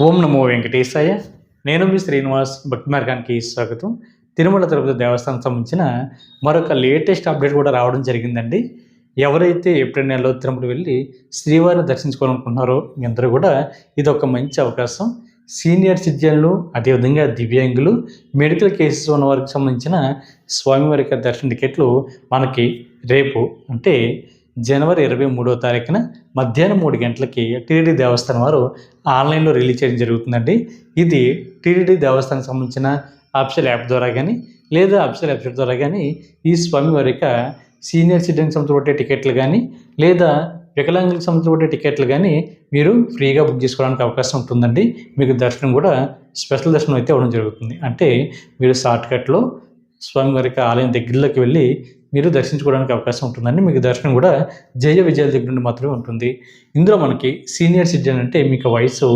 ఓం నమో వెంకటేశాయ. నేను మీ శ్రీనివాస్. భక్తి మార్గానికి స్వాగతం. తిరుమల తిరుపతి దేవస్థానం సంబంధించిన మరొక లేటెస్ట్ అప్డేట్ కూడా రావడం జరిగిందండి. ఎవరైతే ఏప్రిల్ నెలలో తిరుమల వెళ్ళి శ్రీవారిని దర్శించుకోవాలనుకుంటున్నారో మీ అందరూ కూడా ఇది ఒక మంచి అవకాశం. సీనియర్ సిటిజన్లు, అదేవిధంగా దివ్యాంగులు, మెడికల్ కేసెస్ ఉన్న వారికి సంబంధించిన స్వామివారి యొక్క దర్శన టికెట్లు మనకి రేపు అంటే జనవరి 23వ తారీఖున మధ్యాహ్నం 3 గంటలకి టీటీడీ దేవస్థానం వారు ఆన్లైన్లో రిలీజ్ చేయడం జరుగుతుందండి. ఇది టీటీడీ దేవస్థానం సంబంధించిన అఫీషియల్ యాప్ ద్వారా కానీ లేదా అఫీషియల్ వెబ్సైట్ ద్వారా కానీ ఈ స్వామివారి యొక్క సీనియర్ సిటిజన్కి సంబంధించిన టికెట్లు కానీ లేదా వికలాంగులకు సంబంధించిన టికెట్లు కానీ మీరు ఫ్రీగా బుక్ చేసుకోవడానికి అవకాశం ఉంటుందండి. మీకు దర్శనం కూడా స్పెషల్ దర్శనం అయితే అవ్వడం జరుగుతుంది. అంటే మీరు షార్ట్కట్లో స్వామివారి యొక్క ఆలయం దగ్గరలోకి వెళ్ళి మీరు దర్శించుకోవడానికి అవకాశం ఉంటుందండి. మీకు దర్శనం కూడా జయ విజయాల దగ్గర నుండి మాత్రమే ఉంటుంది. ఇందులో మనకి సీనియర్ సిటిజన్ అంటే మీకు వయసు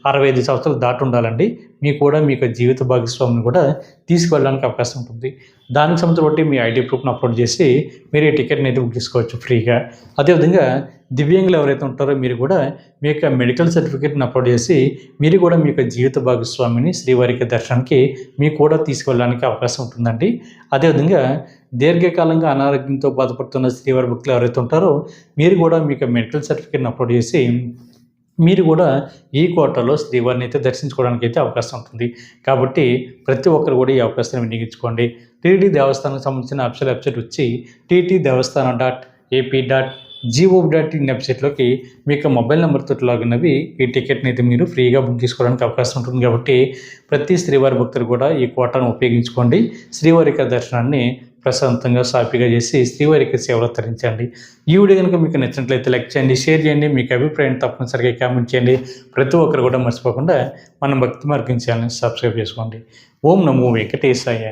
65 సంవత్సరాలు దాటి ఉండాలండి. మీకు కూడా మీ యొక్క జీవిత భాగస్వామిని కూడా తీసుకువెళ్ళడానికి అవకాశం ఉంటుంది. దానికి సంబంధించి మీ ఐడి ప్రూఫ్ను అప్లోడ్ చేసి మీరు ఈ టికెట్ని అయితే బుక్ చేసుకోవచ్చు ఫ్రీగా. అదేవిధంగా దివ్యాంగులు ఎవరైతే ఉంటారో మీరు కూడా మీ యొక్క మెడికల్ సర్టిఫికేట్ని అప్లోడ్ చేసి మీరు కూడా మీ యొక్క జీవిత భాగస్వామిని శ్రీవారికి దర్శనానికి మీకు కూడా తీసుకువెళ్ళడానికి అవకాశం ఉంటుందండి. అదేవిధంగా దీర్ఘకాలంగా అనారోగ్యంతో బాధపడుతున్న శ్రీవారి భక్తులు ఎవరైతే ఉంటారో మీరు కూడా మీ యొక్క మెడికల్ సర్టిఫికేట్ని అప్లోడ్ చేసి మీరు కూడా ఈ క్వార్టర్లో శ్రీవారిని అయితే దర్శించుకోవడానికి అయితే అవకాశం ఉంటుంది. కాబట్టి ప్రతి ఒక్కరు కూడా ఈ అవకాశాన్ని వినియోగించుకోండి. టీటీడీ దేవస్థానానికి సంబంధించిన అఫీషియల్ వెబ్సైట్ వచ్చి ttdevaస్థానం.ap.gov.in వెబ్సైట్లోకి మీకు మొబైల్ నెంబర్తో లాగిన్ అవి ఈ టికెట్ని అయితే మీరు ఫ్రీగా బుక్ చేసుకోవడానికి అవకాశం ఉంటుంది. కాబట్టి ప్రతి శ్రీవారి భక్తులు కూడా ఈ క్వార్టర్ను ఉపయోగించుకోండి. శ్రీవారి యొక్క దర్శనాన్ని ప్రశాంతంగా సాఫీగా చేసి శ్రీవారికి సేవలు తరించండి. ఈ వీడియో కనుక మీకు నచ్చినట్లయితే లైక్ చేయండి, షేర్ చేయండి, మీకు అభిప్రాయాన్ని తప్పనిసరిగా కామెంట్ చేయండి. ప్రతి ఒక్కరు కూడా మర్చిపోకుండా మన భక్తి మార్గం ఛానల్ని సబ్స్క్రైబ్ చేసుకోండి. ఓం నమో వెంకటేశాయ.